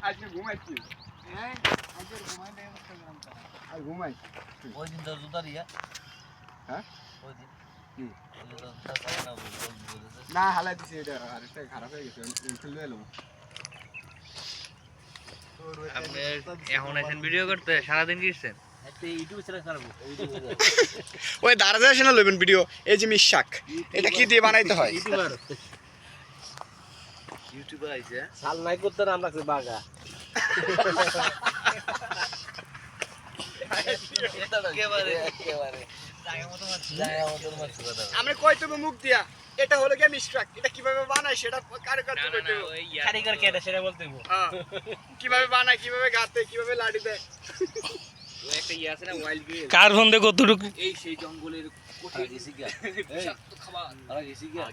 আজকে ঘুমাইছি আর ঘুমাই ওই দিন তো জুতা দিয়া হ্যাঁ ওই দিন কি না না হালাই দিছি এটা আরেকটা খারাপ হয়ে গেছে ফেলে এলো আপনি এখন আছেন ভিডিও করতে সারাদিন কিছেন ইউটিউব চ্যানেল চালাবো ওই দারাজা এসে না লইবেন ভিডিও এই যে মিশাক এটা কি দিয়ে বানাইতে হয় ইউটিউবার আইছে সাল নাই করতে নাম রাখছে বাগা একেবারে আমরা কই তুমি মুখ দিয়া এটা হলো কি মিশাক এটা কিভাবে বানায় সেটা কারিগর তো কইতে হবে কারিগর কেডা সেটা বলতে হবে হ্যাঁ কিভাবে বানায় কিভাবে গাতে কিভাবে লাড়ি দেয় ও একটা ইয়ে আছে না ওয়াইল্ড গেম কার বন্ধে কতটুকু এই সেই জঙ্গলের কোঠে গেছি গা বিষাক্ত খাবার গেছি গা